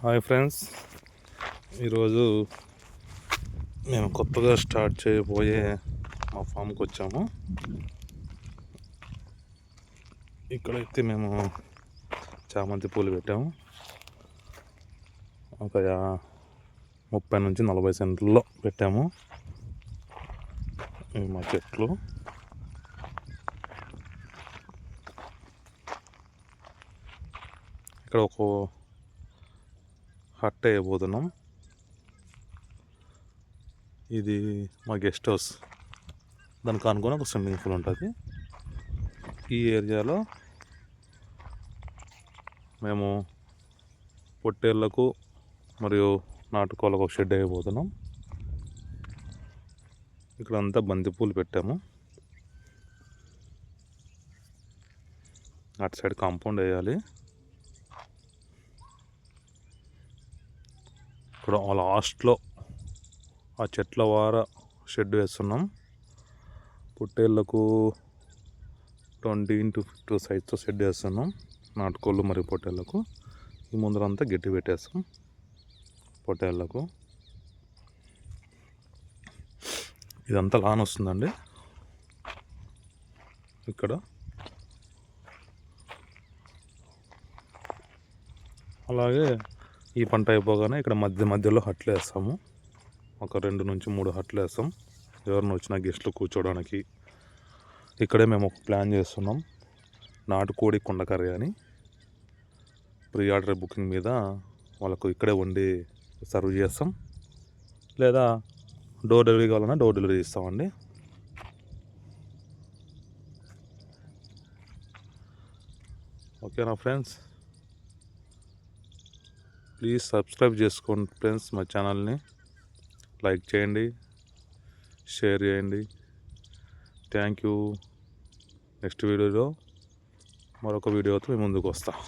Hi friends, ఈరోజు మేము కొత్తగా స్టార్ట్ చేయబోయే మా ఫామ్కి వచ్చాము. ఇక్కడైతే మేము చామంతి పూలు పెట్టాము. ఒక 30 నుంచి 40 సెంట్లలో పెట్టాము. ఇవి మా చెట్లు. ఇక్కడ ఒక హట్ వేయబోతున్నాం. ఇది మా గెస్ట్ హౌస్. దానికి అనుకుని ఒక స్విమ్మింగ్ పూల్ ఉంటుంది. ఈ ఏరియాలో మేము పొట్టేళ్లకు మరియు నాటుకోళ్ళకు ఒక షెడ్ వేయబోతున్నాం. ఇక్కడ అంతా బంతిపూలు పెట్టాము. అటు సైడ్ కాంపౌండ్ వేయాలి. ఇక్కడ లాస్ట్లో ఆ చెట్ల వార షెడ్ వేస్తున్నాం. పొట్టేళ్లకు 20 into 50 సైజ్తో షెడ్ వేస్తున్నాం. నాటుకోళ్ళు మరియు పొట్టేళ్లకు. ఈ ముందరంతా గట్టి పెట్టేస్తాం పొట్టేళ్లకు. ఇదంతా లాన్ వస్తుందండి. ఇక్కడ అలాగే ఈ పంట అయిపోగానే ఇక్కడ మధ్యలో హట్లు వేస్తాము. ఒక 2 నుంచి 3 హట్లు వేస్తాం. ఎవరిని వచ్చినా గెస్ట్లు కూర్చోడానికి. ఇక్కడే మేము ఒక ప్లాన్ చేస్తున్నాం. నాటుకోడి కుండకర్రీ అని ప్రీ ఆర్డర్ బుకింగ్ మీద వాళ్ళకు ఇక్కడే వండి సర్వ్ చేస్తాం. లేదా డోర్ డెలివరీ కావాలన్నా డోర్ డెలివరీ ఇస్తామండి. ఓకేనా ఫ్రెండ్స్? ప్లీజ్ సబ్స్క్రైబ్ చేసుకోండి ఫ్రెండ్స్. మా ఛానల్ని లైక్ చేయండి, షేర్ చేయండి. Thank you. నెక్స్ట్ వీడియోలో మరొక వీడియోతో మేము ముందుకు వస్తాం.